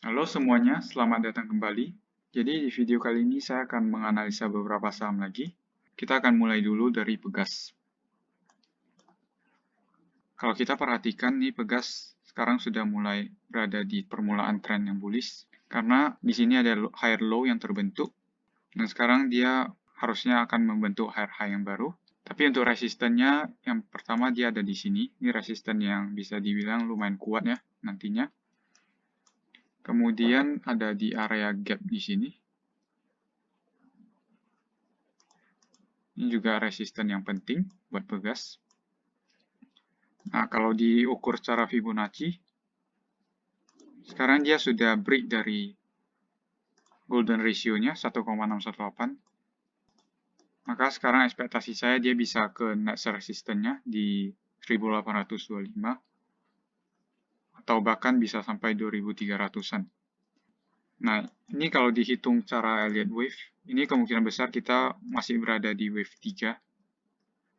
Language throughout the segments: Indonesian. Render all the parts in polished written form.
Halo semuanya, selamat datang kembali. Jadi di video kali ini saya akan menganalisa beberapa saham lagi. Kita akan mulai dulu dari Pegas. Kalau kita perhatikan nih Pegas sekarang sudah mulai berada di permulaan tren yang bullish karena di sini ada higher low yang terbentuk dan sekarang dia harusnya akan membentuk higher high yang baru. Tapi untuk resistennya yang pertama dia ada di sini. Ini resisten yang bisa dibilang lumayan kuat ya nantinya. Kemudian ada di area gap di sini. Ini juga resisten yang penting buat Pegas. Nah, kalau diukur secara Fibonacci, sekarang dia sudah break dari golden ratio-nya 1,618. Maka sekarang ekspektasi saya dia bisa ke next resistance-nya di 1825 atau bahkan bisa sampai 2300-an. Nah, ini kalau dihitung cara Elliott Wave, ini kemungkinan besar kita masih berada di wave 3.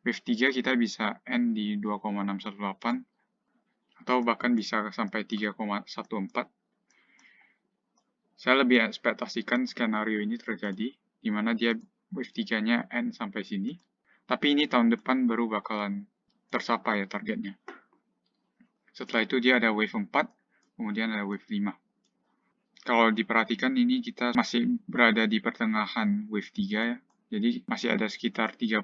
Wave 3 kita bisa end di 2,618 atau bahkan bisa sampai 3,14. Saya lebih ekspektasikan skenario ini terjadi, di mana dia wave 3-nya end sampai sini. Tapi ini tahun depan baru bakalan tercapai ya targetnya. Setelah itu dia ada wave 4, kemudian ada wave 5. Kalau diperhatikan ini kita masih berada di pertengahan wave 3 ya. Jadi masih ada sekitar 30%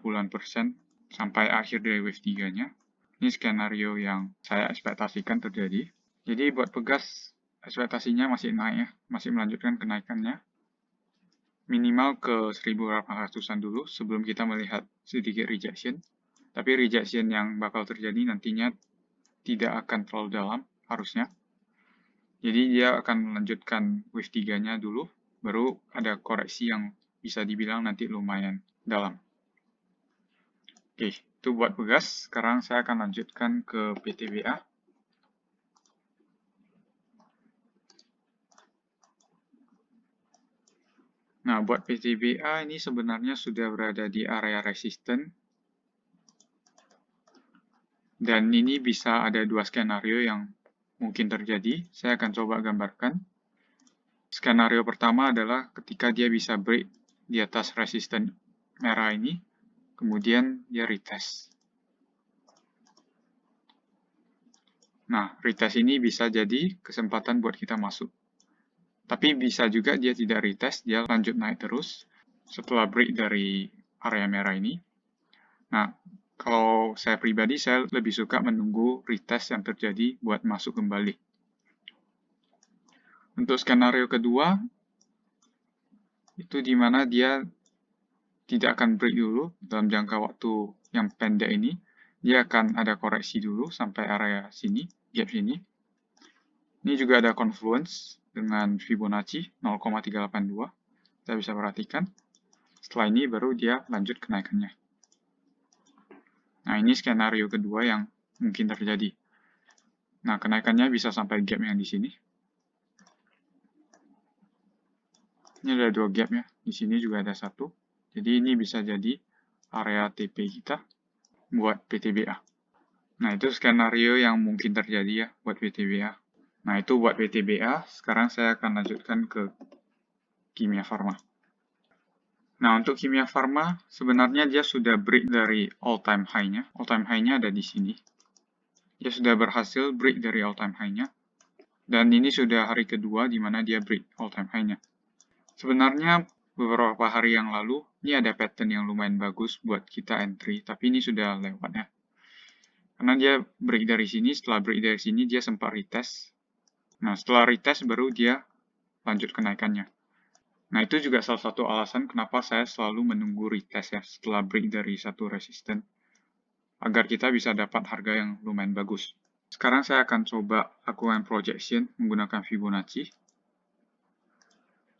sampai akhir dari wave 3-nya. Ini skenario yang saya ekspektasikan terjadi. Jadi buat Pegas, ekspektasinya masih naik ya, masih melanjutkan kenaikannya. Minimal ke 1800-an dulu sebelum kita melihat sedikit rejection. Tapi rejection yang bakal terjadi nantinya tidak akan terlalu dalam, harusnya. Jadi dia akan melanjutkan wave 3-nya dulu, baru ada koreksi yang bisa dibilang nanti lumayan dalam. Oke, itu buat Pegas. Sekarang saya akan lanjutkan ke PTBA. Nah, buat PTBA ini sebenarnya sudah berada di area resisten. Dan ini bisa ada dua skenario yang mungkin terjadi. Saya akan coba gambarkan. Skenario pertama adalah ketika dia bisa break di atas resisten merah ini, kemudian dia retest. Nah, retest ini bisa jadi kesempatan buat kita masuk. Tapi bisa juga dia tidak retest, dia lanjut naik terus setelah break dari area merah ini. Nah, kalau saya pribadi, saya lebih suka menunggu retest yang terjadi buat masuk kembali. Untuk skenario kedua, itu di mana dia tidak akan break dulu dalam jangka waktu yang pendek ini. Dia akan ada koreksi dulu sampai area sini, gap sini. Ini juga ada confluence dengan Fibonacci 0,382. Kita bisa perhatikan. Setelah ini baru dia lanjut kenaikannya. Nah, ini skenario kedua yang mungkin terjadi. Nah, kenaikannya bisa sampai gap yang di sini. Ini ada dua gap ya. Di sini juga ada satu. Jadi ini bisa jadi area TP kita buat PTBA. Nah, itu skenario yang mungkin terjadi ya buat PTBA. Nah, itu buat PTBA. Sekarang saya akan lanjutkan ke Kimia Farma. Nah, untuk Kimia Farma, sebenarnya dia sudah break dari all-time high-nya. All-time high-nya ada di sini. Dia sudah berhasil break dari all-time high-nya. Dan ini sudah hari kedua di mana dia break all-time high-nya. Sebenarnya beberapa hari yang lalu, ini ada pattern yang lumayan bagus buat kita entry, tapi ini sudah lewat ya. Karena dia break dari sini, setelah break dari sini dia sempat retest. Nah, setelah retest baru dia lanjut kenaikannya. Nah, itu juga salah satu alasan kenapa saya selalu menunggu retest ya setelah break dari satu resisten agar kita bisa dapat harga yang lumayan bagus. Sekarang saya akan coba lakukan projection menggunakan Fibonacci.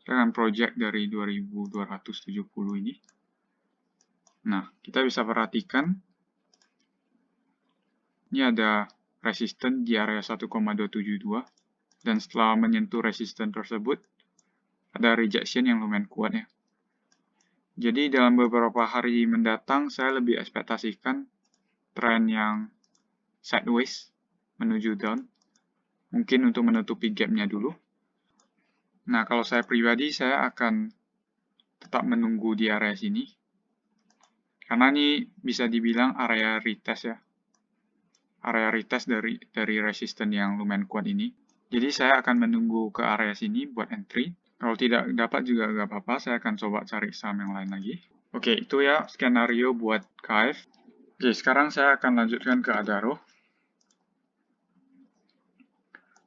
Saya akan project dari 2270 ini. Nah, kita bisa perhatikan ini ada resisten di area 1,272 dan setelah menyentuh resisten tersebut ada rejection yang lumayan kuat ya. Jadi dalam beberapa hari mendatang saya lebih ekspektasikan tren yang sideways menuju down. Mungkin untuk menutupi gap-nya dulu. Nah, kalau saya pribadi, saya akan tetap menunggu di area sini. Karena ini bisa dibilang area retest ya. Area retest dari resisten yang lumayan kuat ini. Jadi saya akan menunggu ke area sini buat entry. Kalau tidak dapat juga nggak apa-apa, saya akan coba cari saham yang lain lagi. Oke, itu ya skenario buat KF. Oke, sekarang saya akan lanjutkan ke Adaro.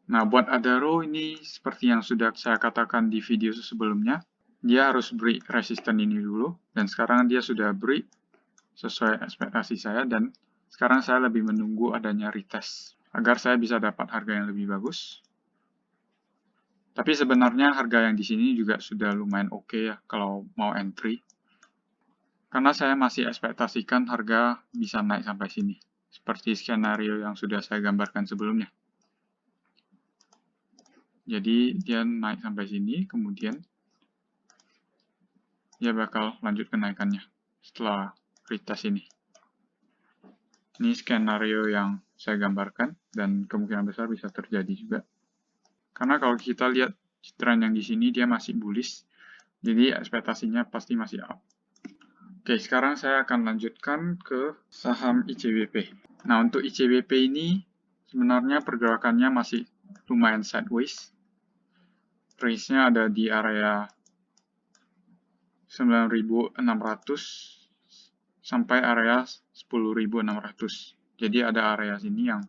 Nah, buat Adaro ini seperti yang sudah saya katakan di video sebelumnya, dia harus break resisten ini dulu, dan sekarang dia sudah break sesuai ekspektasi saya, dan sekarang saya lebih menunggu adanya retest, agar saya bisa dapat harga yang lebih bagus. Tapi sebenarnya harga yang di sini juga sudah lumayan oke ya, kalau mau entry. Karena saya masih ekspektasikan harga bisa naik sampai sini, seperti skenario yang sudah saya gambarkan sebelumnya. Jadi dia naik sampai sini, kemudian dia bakal lanjut kenaikannya setelah retest ini. Ini skenario yang saya gambarkan, dan kemungkinan besar bisa terjadi juga. Karena kalau kita lihat tren yang di sini, dia masih bullish, jadi ekspektasinya pasti masih up. Oke, sekarang saya akan lanjutkan ke saham ICBP. Nah, untuk ICBP ini sebenarnya pergerakannya masih lumayan sideways. Range-nya ada di area 9.600 sampai area 10.600. Jadi ada area sini yang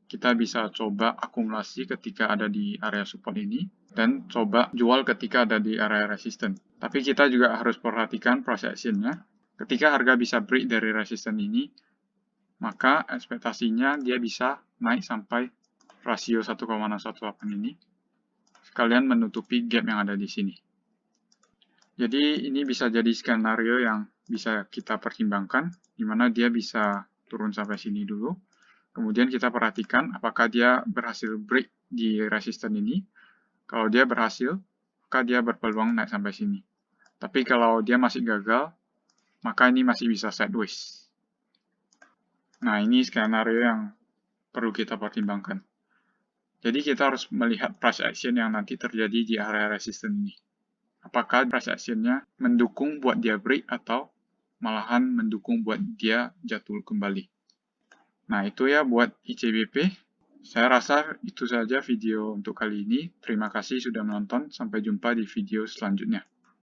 kita bisa coba akumulasi ketika ada di area support ini, dan coba jual ketika ada di area resisten. Tapi kita juga harus perhatikan price action-nya. Ketika harga bisa break dari resisten ini, maka ekspektasinya dia bisa naik sampai rasio 1,618 ini, sekalian menutupi gap yang ada di sini. Jadi ini bisa jadi skenario yang bisa kita pertimbangkan, di mana dia bisa turun sampai sini dulu. Kemudian kita perhatikan apakah dia berhasil break di resisten ini. Kalau dia berhasil, maka dia berpeluang naik sampai sini. Tapi kalau dia masih gagal, maka ini masih bisa sideways. Nah, ini skenario yang perlu kita pertimbangkan. Jadi kita harus melihat price action yang nanti terjadi di area resisten ini. Apakah price action-nya mendukung buat dia break atau malahan mendukung buat dia jatuh kembali. Nah, itu ya buat ICBP. Saya rasa itu saja video untuk kali ini. Terima kasih sudah menonton. Sampai jumpa di video selanjutnya.